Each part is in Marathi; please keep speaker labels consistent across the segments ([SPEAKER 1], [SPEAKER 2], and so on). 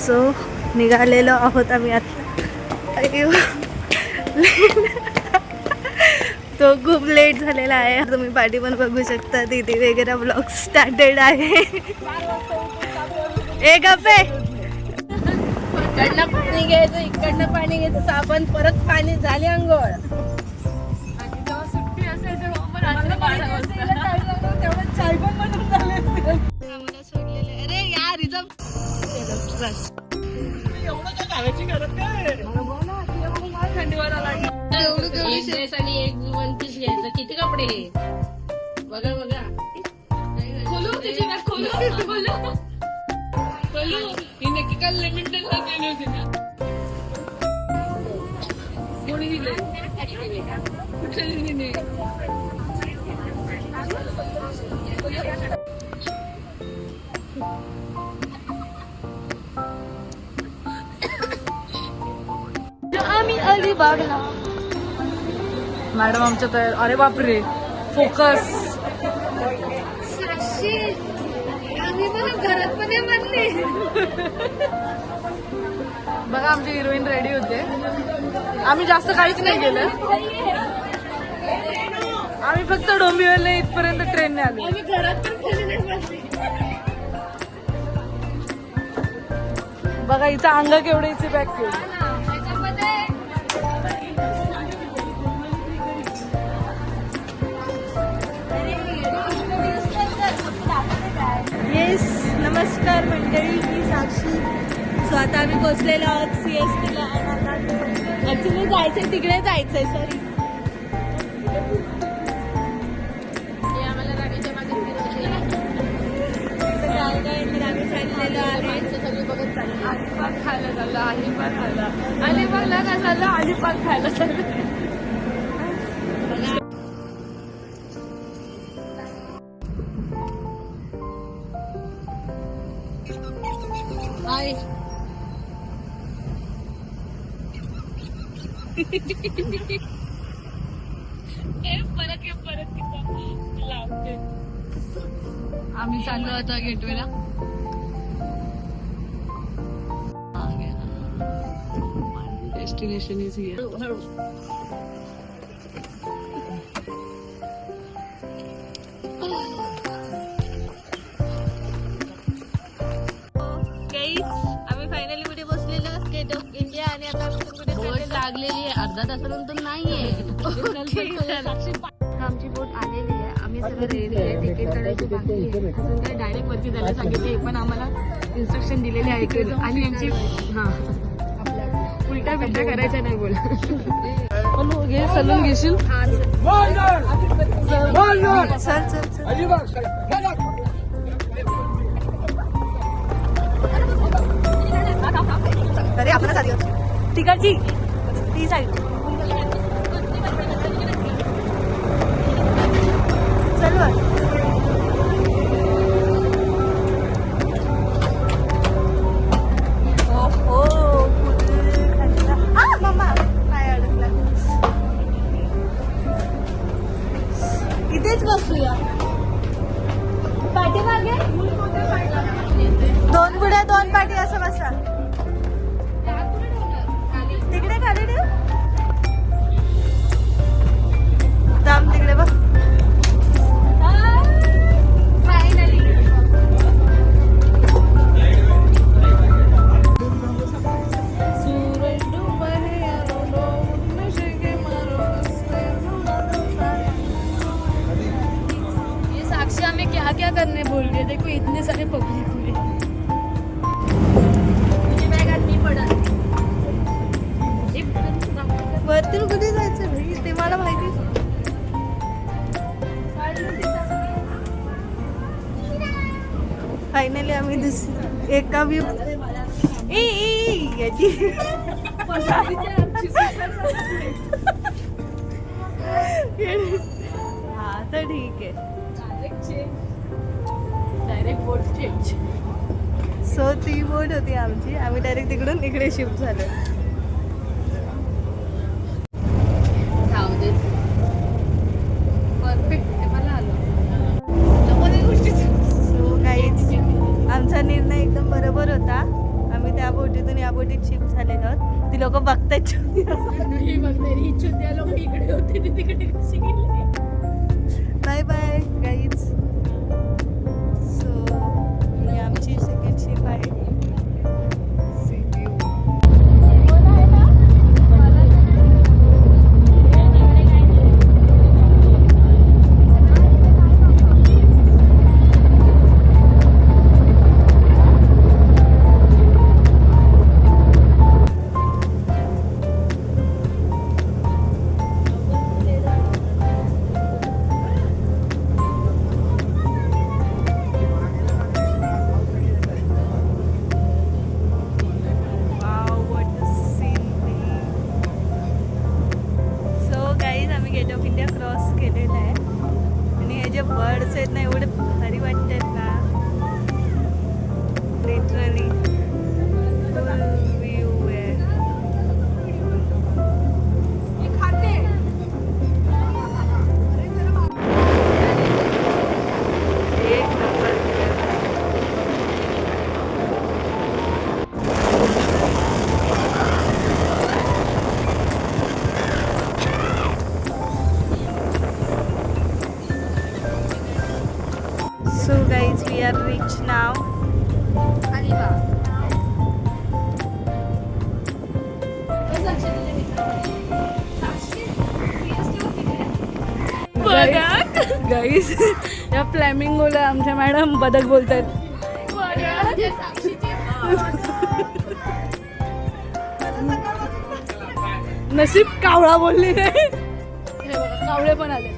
[SPEAKER 1] सो निघालेलो आहोत आम्ही आता. तो खूप लेट झालेला आहे. तुम्ही पाठी पण बघू शकता. दीदी वगैरे ब्लॉग स्टार्टेड आहे. एक गप्पे
[SPEAKER 2] इकडनं पाणी घ्यायचं, इकडनं पाणी घ्यायचं, साबण परत पाणी झाले अंघोळ.
[SPEAKER 3] आणि जेव्हा सुट्टी असेल तेव्हा मग रात्री 12 वाजता
[SPEAKER 2] तेवढं चाय पण बनवून झाले.
[SPEAKER 1] आम्हाला सोडलेलं. अरे यार रिझर्व बस.
[SPEAKER 3] एवढं काय घालायची गरज काय? थंडी वाजायला लागली.
[SPEAKER 2] एक ड्रेस आणि एक वन पीस घ्यायचं. किती कपडे हे बघा बघा.
[SPEAKER 3] खोलू त्याची ना, खोलू ही नक्की काल लिमिटेड लागलेली होती ना. कोणी दिले कुठे दिली?
[SPEAKER 1] आम्ही अलिबागला.
[SPEAKER 3] मॅडम आमच्या तयार. अरे बापरे, फोकस.
[SPEAKER 1] घरात पण म्हणले.
[SPEAKER 3] बघा आमची हिरोईन रेडी होते. आम्ही जास्त काहीच नाही केलं. आम्ही फक्त डोंबिवली इथपर्यंत ट्रेनने आलो. बघा हिचा अंग केवढे हिची बॅग केली.
[SPEAKER 1] येस नमस्कार मंडळी, मी साक्षी. सो आता आम्ही पोचलेलो आहोत CSTला. ऍक्च्युली जायचंय तिकडे जायचंय. सॉरी.
[SPEAKER 2] आम्हाला राणीच्या मागे
[SPEAKER 1] आम्ही चाललेलो आहे.
[SPEAKER 2] सगळी बघत चालली.
[SPEAKER 3] अलिबाग खायला झालं, अलिबाग खायला. अलिबागला काय झालं, अलिबाग खायला झालं.
[SPEAKER 2] हाय.
[SPEAKER 3] आम्ही चाललो आता गेटवेला. Destination is here.
[SPEAKER 1] आम्ही फायनली कुठे बसलेलो, गेट ऑफ इंडिया. आणि आता आम्ही कुठे
[SPEAKER 2] बोट लागलेली आहे. अर्धा तासानंतर नाहीये.
[SPEAKER 1] आमची बोट आलेली आहे. आम्ही सगळं रेडी आहे. तिकीट काढायची बाकी आहे. अजून काय डायरेक्ट वरती जायला सांगितले, पण आम्हाला इन्स्ट्रक्शन दिलेले ऐकून. आणि आमची उलटा बिलटा करायचा नाही बोला.
[SPEAKER 3] घे सलून घेशील.
[SPEAKER 1] चल चल चल. अरे आपण आधी तिकडची ती साईड. चल वर. ओहो मम्मा काय अडकला. इथेच बसूया. पाठीमागे 2 पुढे 2 पाठी असं बसा. तिकडे खाली ठेव. जाम तिकडे बघ. फायनली
[SPEAKER 3] ये साक्षी हमें क्या क्या करने बोल रही है. देखो इतने सारे पब्लिक हुए.
[SPEAKER 1] वरती कुठे जायचं भाई ते मला माहिती. फायनली आम्ही एका व्यू याची हा तर ठीक आहे.
[SPEAKER 3] डायरेक्ट बोट चेंज.
[SPEAKER 1] सो ती बोट होती आमची. आम्ही डायरेक्ट तिकडून इकडे शिफ्ट झालो. सो गाईज आमचा निर्णय एकदम बरोबर होता. आम्ही त्या बोट सेकंड शिफ्ट झालेलो आहोत. ती लोक बघतात
[SPEAKER 2] इकडे होते ती तिकडे कशी गेली.
[SPEAKER 1] Bye bye guys. सो ही आमची सेकंड शिफ्ट आहे. गेट ऑफ इंडिया क्रॉस केलेलं आहे आणि हे जे बर्ड्स आहेत ना एवढे भारी वाटतात ना. लिटरली फुल व्ह्यू आहे. एक number. So guys, we are rich now. गाईस या फ्लॅमिंगोला आमच्या मॅडम बदक बोलतात. नशीब कावळा बोलली नाही. कावळे पण आले.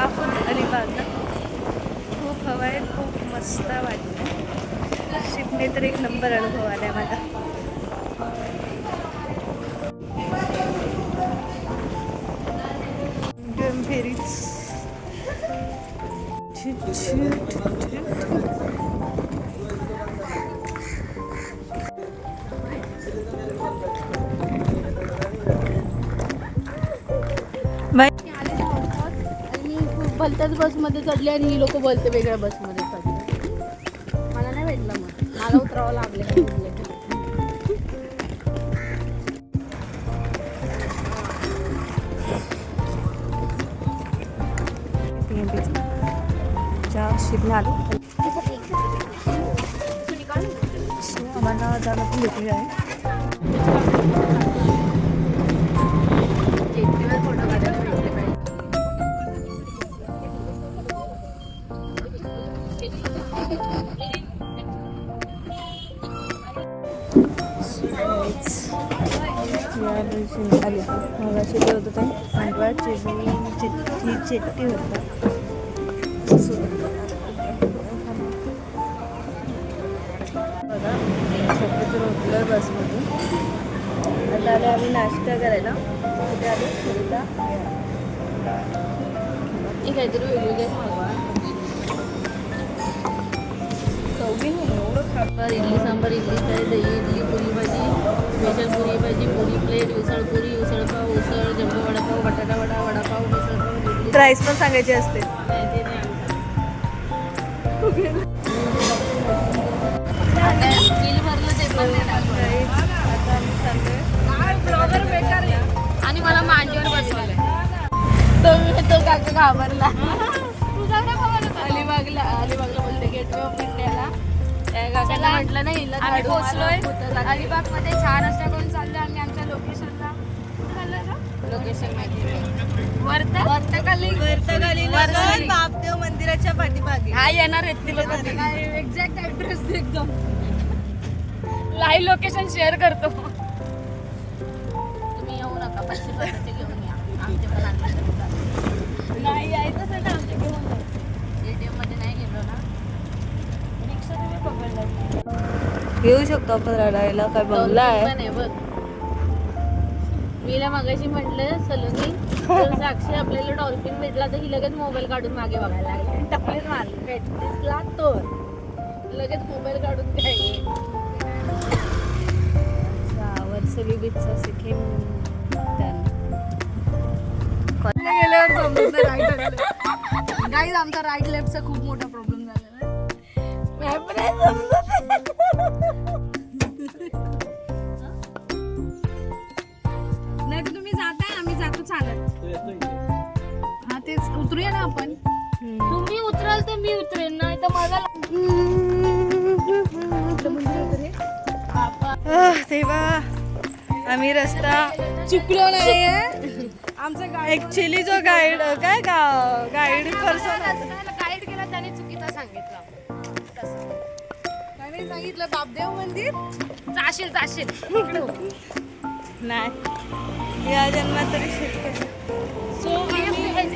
[SPEAKER 1] आपण अलिबागला खूप हवा आहे. खूप मस्त वाटतं. शिपने तर एक नंबर अनुभव आलाय मला. गंभीरीच
[SPEAKER 2] भलत्याच बसमध्ये चढले आणि ही लोक बोलते वेगळ्या बसमध्ये चढले. मला नाही भेटलं. मग मला उतरावं लागलं.
[SPEAKER 1] शिपला आलो. सो आम्हाला जाणं पण भेटली आहे.
[SPEAKER 2] फोटो काढायला भेटले पाहिजे.
[SPEAKER 1] मगाशी ते होतं ते पांढरा चिट्टी होता. बघा छत्रपती रोडला बसमधून आता आलो आम्ही नाश्ता करायला. कुठे आलो सुविधा
[SPEAKER 2] काहीतरी वेगवेगळे मागवा.
[SPEAKER 1] चौघी नाही एवढं खाणार.
[SPEAKER 2] इडली सांबार, इडली फ्राय, दही इडली, पुरी भाजी, स्पेशल पुरी भाजी, पुरी प्लेट, उसळ पुरी, उसळ पाव, उसळ, जम्बो वडापाव, बटाटा वडा, वडापाव, मिसळपाव, इडली.
[SPEAKER 1] प्राईस पण सांगायची असते.
[SPEAKER 2] बिल भरलं ते पण नाही दाखवलं.
[SPEAKER 1] आता आम्ही चाललोय.
[SPEAKER 2] आणि मला मांडीवर बसवलंय. तो काका घाबरला. अलिबागला बोलते गेटवे ऑफ इंडियाला. त्या काकाला म्हटलं नाही
[SPEAKER 3] आम्ही पोहोचलोय अलिबाग मध्ये. छान असं करून चाललोय आम्ही आमच्या लोकेशनला.
[SPEAKER 2] लोकेशन माहिती
[SPEAKER 1] वर्तकाली बापदेव मंदिराच्या पाठीमागे.
[SPEAKER 2] हा येणार आहेत ती लोक.
[SPEAKER 3] एक्झॅक्ट ऍड्रेस एकदम लाईव्ह लोकेशन शेअर करतो.
[SPEAKER 2] तुम्ही येऊ नका. 500 घेऊन या. आमचे पण आणले
[SPEAKER 3] नाही यायचंच आहे ना आमच्या घेऊन.
[SPEAKER 2] ATM मध्ये नाही गेलो ना.
[SPEAKER 3] रिक्षा तुम्ही पकडला.
[SPEAKER 1] येऊ शकतो आपण रडायला. काय बंगला आहे.
[SPEAKER 2] पण आहे बघ. मीला मगाशी म्हटलं सलोनी जर साक्षी आपल्याला डॉल्फिन भेटला तर ही लगेच मोबाईल काढून मागे बघायला लागली. टपलेच मारली भेटला तो लगेच मोबाईल काढून काय वर्सली बीचचा सिक्कीम
[SPEAKER 1] गेल्यावर समजलं राईट गाईज आमचा राईट लेफ्टचा खूप मोठा प्रॉब्लेम झालेला नाही तर तुम्ही जाताय आम्ही जातो चालत हा तेच उतरूया ना आपण
[SPEAKER 2] तुम्ही उतराल तर मी उतरेन नाही तर मला
[SPEAKER 1] तेव्हा आम्ही रस्ता चुकलो नाहीये आमचा ऍक्च्युली जो गाईड काय गाईड पर्सन
[SPEAKER 2] गाईड केला त्याने चुकीचा सांगितलं
[SPEAKER 1] त्याने सांगितलं बापदेव मंदिर
[SPEAKER 2] जाशील
[SPEAKER 1] नाही या जन्मात तरी शेतकरी सो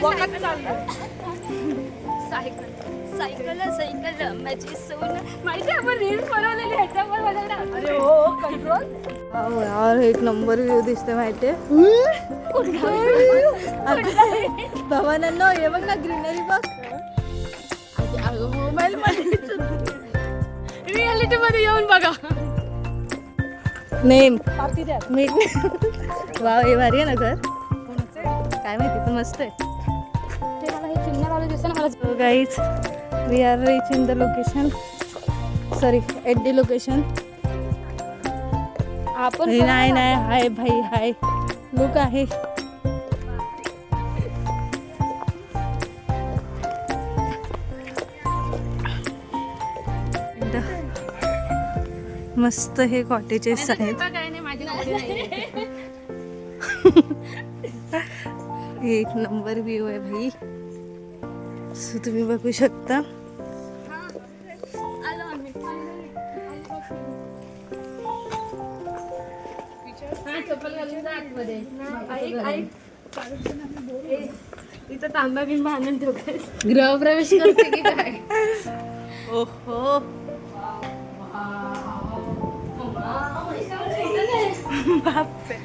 [SPEAKER 1] वखत चाललो
[SPEAKER 2] सायकल माझी सोन माहिती आपण रील्स बनवलेली ह्याच्यावर बघायला
[SPEAKER 1] अरे हो कंट्रोल यार एक नंबर व्ह्यू दिसते माहितीये भवानांनो हे बघ ना ग्रीनरी बघ मोबाईल मध्ये
[SPEAKER 2] रियालिटी मध्ये येऊन बघा
[SPEAKER 1] नेम मी वाव हे भारी आहे ना घर काय माहिती पण मस्त आहे
[SPEAKER 2] ते मला हे चिन्ह लावलं दिसतं ना मला
[SPEAKER 1] guys we are reaching the location sorry at the location
[SPEAKER 2] आपण
[SPEAKER 1] नाही हाय भाई हाय लुक आहे मस्त हे कॉटेजेस आहेत
[SPEAKER 2] काय नाही माझी नोकरी नाही
[SPEAKER 1] एक नंबर व्ह्यू आहे भाई सो तुम्ही बघू शकता
[SPEAKER 2] आलो आम्ही चप्पल घालून जा आतमध्ये इथं तांबा बिंबा आणून ठेवते गृहप्रवेश करते की काय
[SPEAKER 1] ओहो बापरे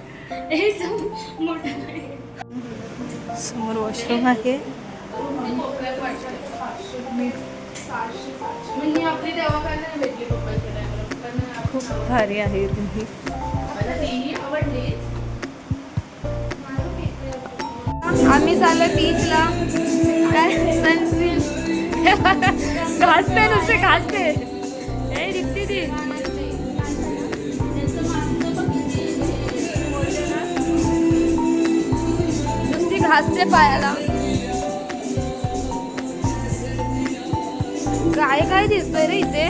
[SPEAKER 1] समोर वॉशरूम आहे
[SPEAKER 2] म्हणजे आपली तेव्हा नाही भेटली
[SPEAKER 1] खूप भारी आहे तुम्ही
[SPEAKER 2] आम्ही चाललो बीचला काय सनस्क्रीन घासते नुसते घासते हे दिसते ती नुसती घासते पायाला काय काय दिसतंय रे इथे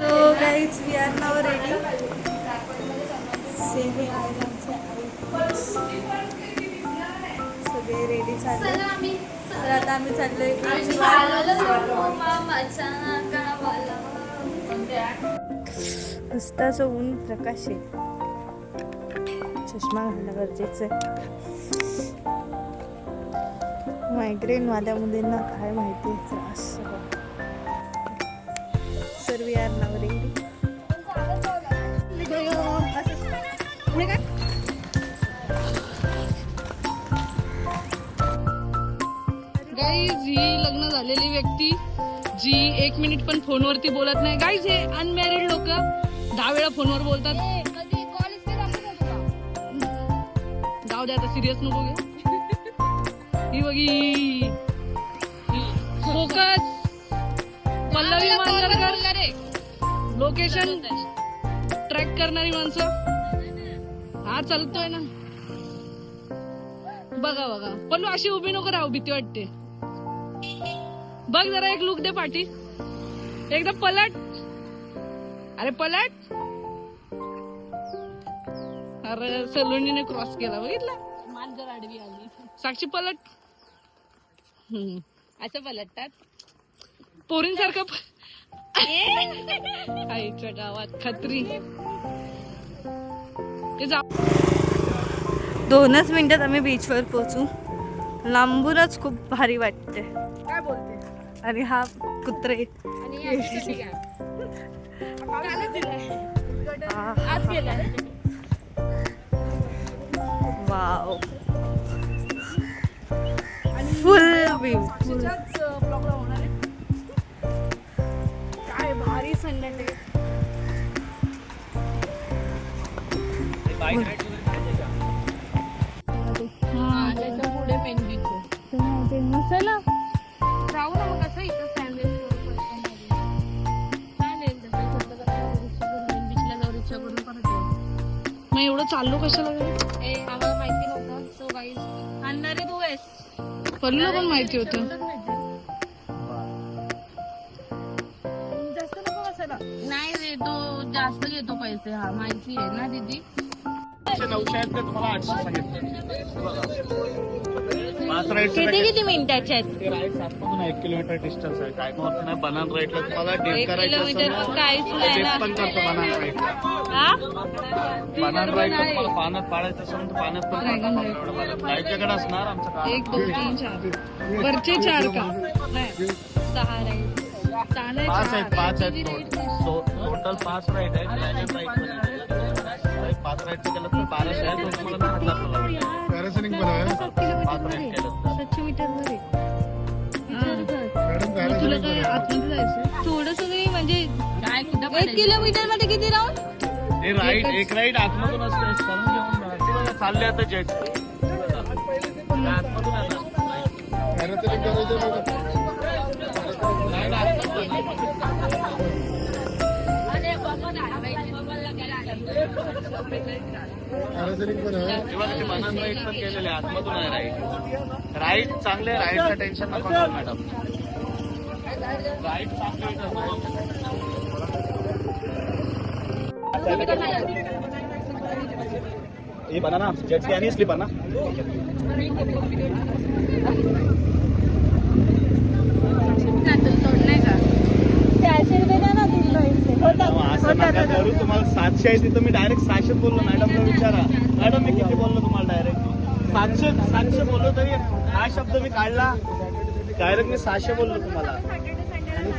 [SPEAKER 1] So guys, we are now ready. सगळे रेडी झाले तर आता आम्ही चाललोय रस्त्याचं ऊन प्रकाश आहे चष्मा घालणं गरजेचं आहे मायग्रेन वाल्या मुलींना काय माहिती त्रास sir we are now ready
[SPEAKER 3] guys ही लग्न झालेली व्यक्ती जी 1 मिनिट पण फोनवरती बोलत नाही गाईज हे अनमॅरिड लोक 10 वेळा फोनवर बोलतात जाऊ दे आता सिरियस नको घे ही बघी focus Pallavi Manjrekar location track करणारी माणसं हा चालतोय ना बघा बघा पण अशी उभी नको राहू भीती वाटते बघ जरा एक लुक दे पाठी एकदा पलट अरे पलट अरे सलोनीने क्रॉस केला बघितला मांजर आडवी आली साक्षी पलट असं पलटतात पोरींसारखं आईच्या गावात खत्री
[SPEAKER 1] 2च मिनिटात आम्ही बीचवर पोहोचू लांबूनच खूप भारी वाटते
[SPEAKER 2] काय बोलते
[SPEAKER 1] आणि हा कुत्रे
[SPEAKER 2] आज गेलाय
[SPEAKER 1] वाव फुल व्ह्यू.
[SPEAKER 3] ब्लॉगला होणार आहे. काय भारी सनलाईट आहे.
[SPEAKER 2] हा, त्याच्या पुढे मेन बीच आहे.
[SPEAKER 1] चला
[SPEAKER 2] राहू ना मग असं इथं सँडविच चालेल. मेन बीचला जाऊ रिक्षा करून परत येऊ.
[SPEAKER 3] मग एवढं चाललो कशाला गेलो?
[SPEAKER 2] आम्हाला माहिती नव्हतं. सो गाईज आणणारे तू आहेस.
[SPEAKER 3] पल्लूला पण माहिती होतं.
[SPEAKER 1] जास्त नको बसायला.
[SPEAKER 2] नाही रे, तो जास्त घेतो पैसे. हा माहिती आहे ना दीदी.
[SPEAKER 4] 900 आहेत का तुम्हाला 800
[SPEAKER 1] किती किती मिनिटाचे आहेत?
[SPEAKER 4] ते राईड सातमधून 1 किलोमीटर डिस्टन्स आहे. टायमावर नाही. बनान राईडला तुम्हाला डेट
[SPEAKER 1] 1
[SPEAKER 4] करायचं
[SPEAKER 1] किलोमीटर
[SPEAKER 4] असेल
[SPEAKER 1] मग काहीच नाही ना.
[SPEAKER 4] डेट पण करतो बनान राईडला.
[SPEAKER 1] हा
[SPEAKER 4] बनान राईडला तुम्हाला पाण्यात पाडायचं असेल तर पाण्यात पण करतो. लाईटच्याकडे असणार आमचं काम.
[SPEAKER 3] 1 2 3 4 वरचे 4 का नाही
[SPEAKER 1] 6 राईड.
[SPEAKER 4] 5 आहेत टोटल 5 राईड आहेत. ड्रॅगन राईड 5 राईडचं केलं तर 1200 आहे. तो तुम्हाला 10,000 लागेल. पॅरासेलिंग पण आहे. 5 राईड केलं तर
[SPEAKER 1] 700 मीटर वर आहे.
[SPEAKER 3] मग तुला काय आतमध्ये जायचं?
[SPEAKER 1] थोडस म्हणजे
[SPEAKER 2] काय कुठं
[SPEAKER 1] 1
[SPEAKER 2] पडायचं?
[SPEAKER 1] किलोमीटर मध्ये किती राऊंड?
[SPEAKER 4] हे राईड एक राईड आतमधून असते. सरून घेऊन जा. ते बघा, चालले आता जेट आतमधून आहे ना. नाही ना,
[SPEAKER 2] अरे बाबा, नारायणची बाबाला काय
[SPEAKER 4] तेव्हा ते बनान राईड पण केलेले आतमधून आहे राईड चांगले. राईडचं टेन्शन नको घेऊ मॅडम. राईड ये बना ना जेट स्की आणि स्लीपर ना.
[SPEAKER 2] तोडलंय का?
[SPEAKER 1] 400 रुपये द्या ना 3 पैसे.
[SPEAKER 4] असं नका करू. तुम्हाला 700 आहे तिथं मी डायरेक्ट 600 बोललो. मॅडमला विचारा. मॅडम मी किती बोललो तुम्हाला डायरेक्ट 700 बोललो तरी हा शब्द मी काढला. डायरेक्ट मी 600 बोललो तुम्हाला. आणि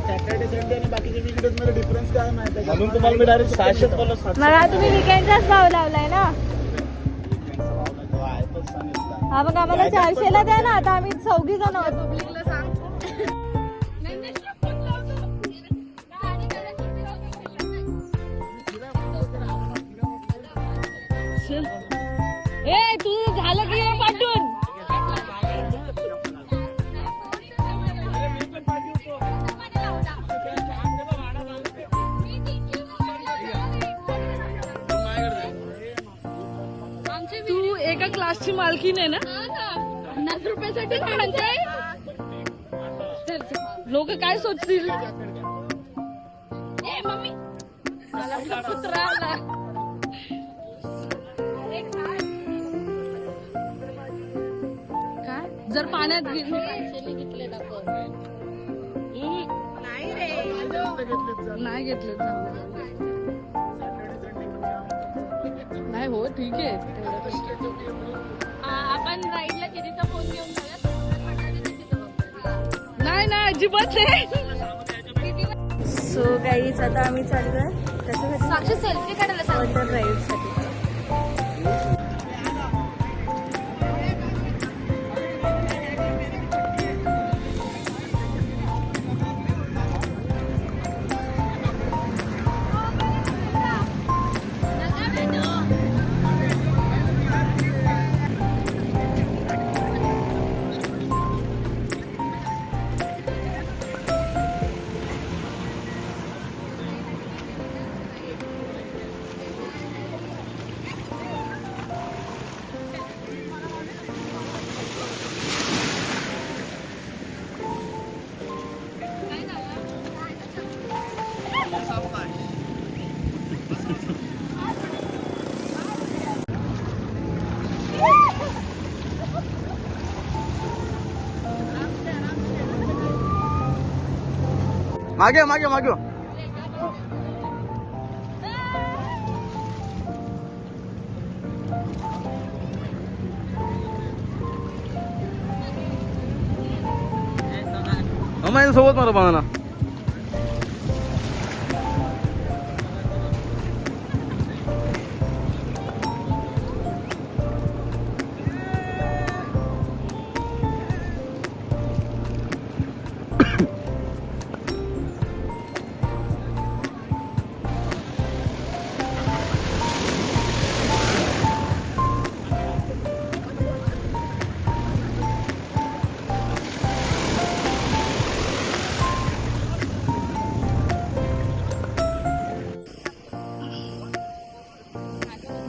[SPEAKER 4] सॅटर्डे संडे आणि बाकीच्या वीकडेज मध्ये डिफरन्स काय माहिती आहे म्हणून तुम्हाला मी डायरेक्ट 600 बोललो. 700
[SPEAKER 1] मला तुम्ही विकेंडचाच भाव लावलाय ना.
[SPEAKER 4] आहे तोच सांगितला.
[SPEAKER 1] हा मग आम्हाला 400 ला द्या ना. आता आम्ही 4 जण आहोत.
[SPEAKER 2] पब्लिकला सांग.
[SPEAKER 1] ए तू झालं की मग पाठवून.
[SPEAKER 3] तू एका क्लासची मालकीण आहे ना.
[SPEAKER 2] 50 रुपयासाठी म्हणते.
[SPEAKER 3] लोक काय सोचतील?
[SPEAKER 2] ए मम्मी, मला आपला कुत्रा आला.
[SPEAKER 3] काय जर पाण्यात
[SPEAKER 2] घेतलेला पण
[SPEAKER 3] नाही घेतले नाही हो ठीक आहे.
[SPEAKER 2] आपण राईडला कितीचा फोन घेऊन जाऊयात.
[SPEAKER 3] नाही ना अजिबात नाही.
[SPEAKER 1] सो गाईज आता आम्ही चाललोय त्याच्यासाठी
[SPEAKER 2] साक्षी सेल्फी काढायला सांग.
[SPEAKER 1] वॉटर राईड साठी.
[SPEAKER 4] मागे मागे मागे सोबत मला बघा ना.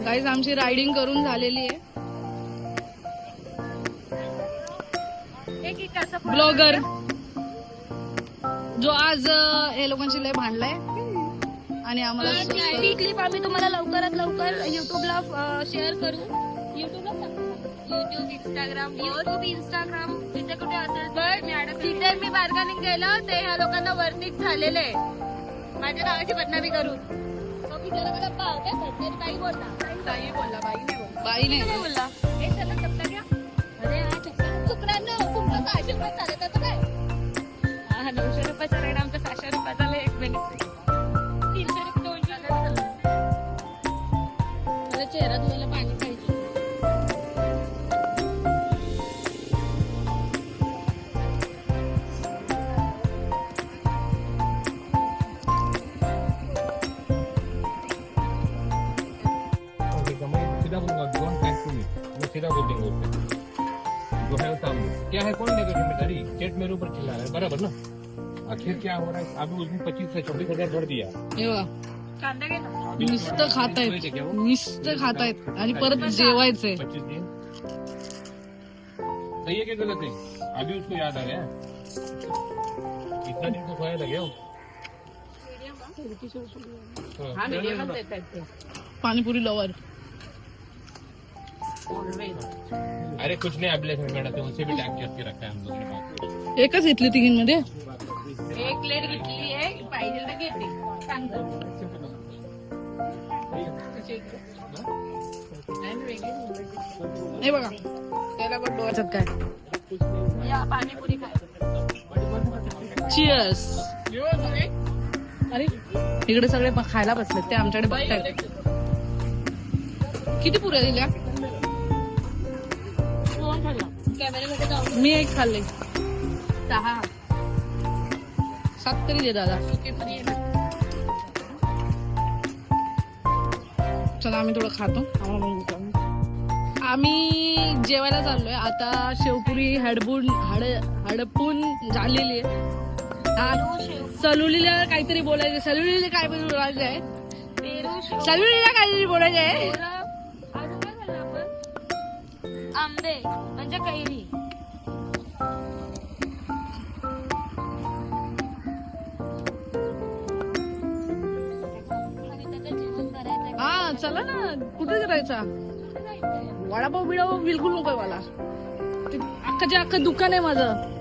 [SPEAKER 3] गाईज आमची रायडिंग करून झालेली आहे. ब्लॉगर जो आज हे लोकांशी लय भांडलाय आणि आम्हाला
[SPEAKER 1] ही क्लिप आम्ही तुम्हाला लवकरात लवकर युट्यूबला शेअर करू. युट्यूब इंस्टाग्राम तिथे कुठे असेल तर तिथे मी बार्गेनिंग केलं ते ह्या लोकांना वर्णित झालेलं आहे माझ्या नावाची बदनामी करून. तो मी जरा मला ताई बोलला
[SPEAKER 3] बाई नाही
[SPEAKER 1] बोलला हे चला चपला घ्या. अरे हा चुकणार तुमचा 600 रुपये झाले त्याचं काय. हा 900 रुपयाचा रेट आमचा 600 रुपयाचा झाला. 1 मिनिट 300 रुपये 200
[SPEAKER 2] मला चेहरा धुवायला पाणी पाहिजे.
[SPEAKER 5] सीधा बोलूंगा डोंट टैग टू मी. मैं सीधा बोल देंगे उससे जो है सामने. क्या है कौन लेगा जिम्मेदारी. चेट मेरे ऊपर चिल्ला रहा है बराबर ना. आखिर क्या हो रहा है. अभी उसने 25 से 26,000 भर दिया.
[SPEAKER 3] हे बघा
[SPEAKER 1] कांदा घे ना.
[SPEAKER 5] अभी
[SPEAKER 3] नुसतं खातायत नुसतं खातायत आणि परत जेवायचंय.
[SPEAKER 5] 25 दिन सही है कि गलत है. अभी उसको याद आ गया. इतना दिन तो खोया लगे हो.
[SPEAKER 2] हा मीडियमच देत आहेत ते.
[SPEAKER 3] पाणीपुरी लवर.
[SPEAKER 5] अरे कुछ नहीं अभिलेख में मैडम उनसे भी टैग करके रखा है हम लोगों ने बात.
[SPEAKER 3] एकच घेतली तिघींमध्ये.
[SPEAKER 1] एक प्लेट घेतली आहे पाहिजे तर घेते सांग
[SPEAKER 3] हे बघा त्याला पण डोळ्यात काय.
[SPEAKER 1] या पाणीपुरी काय.
[SPEAKER 3] चिअर्स. अरे इकडे सगळे खायला बसले ते आमच्याकडे बघतायत. किती पुऱ्या दिल्या.
[SPEAKER 1] कॅमेऱ्यामध्ये जाऊन
[SPEAKER 3] मी एक खाल्ले.
[SPEAKER 1] 6
[SPEAKER 3] 7 तरी दे दादा. चला आम्ही थोडं खातो. आम्हाला पण भूक लागली. आम्ही जेवायला चाललोय आता. शेवपुरी हडपून झालेली आहे. सलुलीला काहीतरी बोलायचं. सलुलीला काय बोलायचं आहे. सलुलीला काहीतरी बोलायचं आहे.
[SPEAKER 1] अजून काय खाल्लं आपण. आंबे म्हणजे कैरी.
[SPEAKER 3] हा चला ना. कुठे करायचा. वडापाव बिडापाव बिलकुल नकोय मला. ते अख्खाच्या अख्खं दुकान आहे माझं.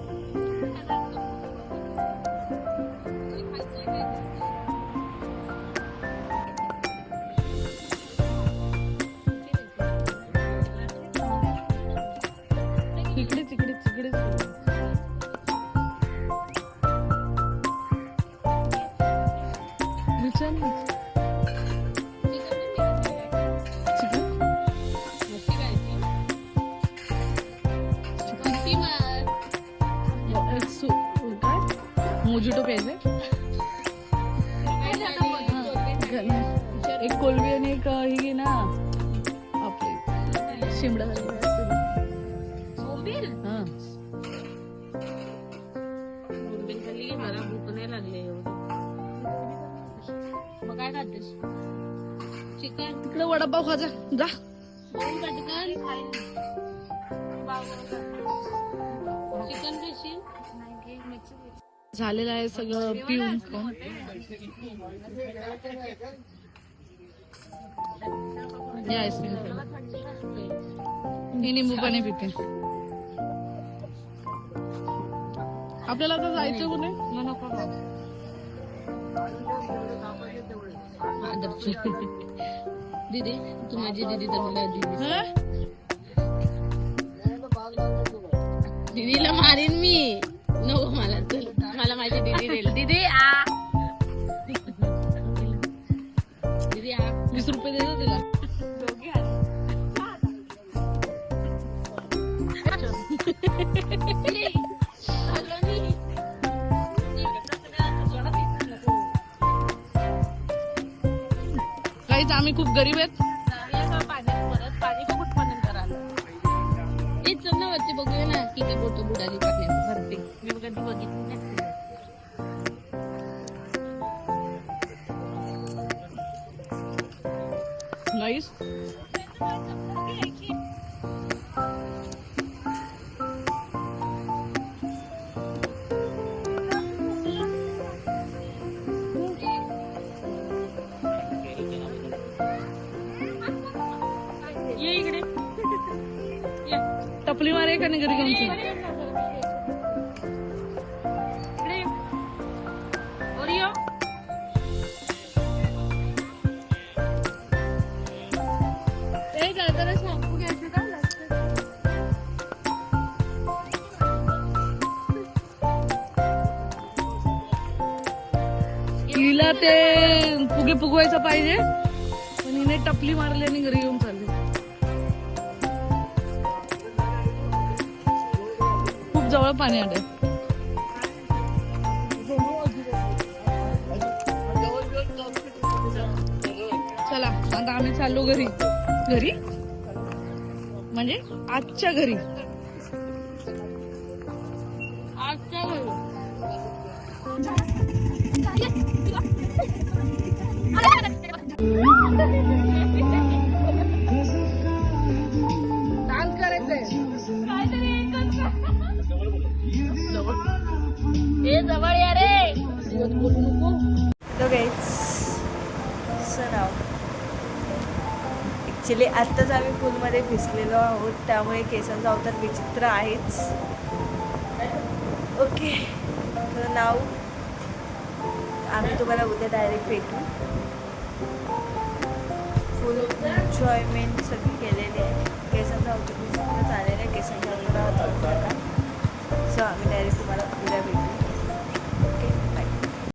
[SPEAKER 3] तिकडेच विचार ना. मोजिटो प्यायचे. एक कोलबी आणि एक ही घे ना आपली शिमडा झालेली असते. हा
[SPEAKER 2] मला भूक नाही लागली.
[SPEAKER 1] मग काय खातेस.
[SPEAKER 2] चिकन
[SPEAKER 3] तिकडे वडापाव खाजा जा.
[SPEAKER 2] चिकन खाशील.
[SPEAKER 3] झालेलं आहे सगळं पिऊन खाऊन. या आईस्क्रीम मी निंबू पाणी पिते. आपल्याला आता जायचं कुठे.
[SPEAKER 2] दीदी तू माझी दीदी तर मला दीदी. दीदीला मारीन मी. नको मला. चल मला माझी दीदी देईल. दीदी आ दीदी आ
[SPEAKER 3] 20 रुपये देतो तिला. काहीच आम्ही खूप गरीब आहेत.
[SPEAKER 1] पाणी बघून उत्पादन करायला.
[SPEAKER 2] हे चल ना वरती बघूया ना किती बोट बुडाली पाण्यात भरते.
[SPEAKER 1] मी कधी बघितली
[SPEAKER 3] नाईस. ये इकडे ये. टपली मारे का नाही घरी आमची इकडे ओरिओ
[SPEAKER 1] जाताना शॅम्पू घ्यायचे का
[SPEAKER 3] हिला ते फुगे फुगवायचं पाहिजे पण हिने टपली मारली आणि घरी येऊन चालली. खूप जवळ पाणी आलंय. चला आता आम्ही चाललो घरी. घरी म्हणजे आजच्या घरी. आजच्या घरी डान्स करायचंय.
[SPEAKER 1] हे जवळ या रे.
[SPEAKER 3] बोलू नको.
[SPEAKER 6] तो गाईज सराव ॲक्च्युली आत्ताच आम्ही पूलमध्ये भिजलेलो आहोत त्यामुळे केसांचा अवतार विचित्र आहेच. ओके तर नाव आम्ही तुम्हाला उद्या डायरेक्ट भेटू. फुल एन्जॉयमेंट सगळी केलेली आहे. केसांचा अवतार विचित्र चाललेला आहे. केसांचा अवतार सो आम्ही डायरेक्ट तुम्हाला उद्या भेटू.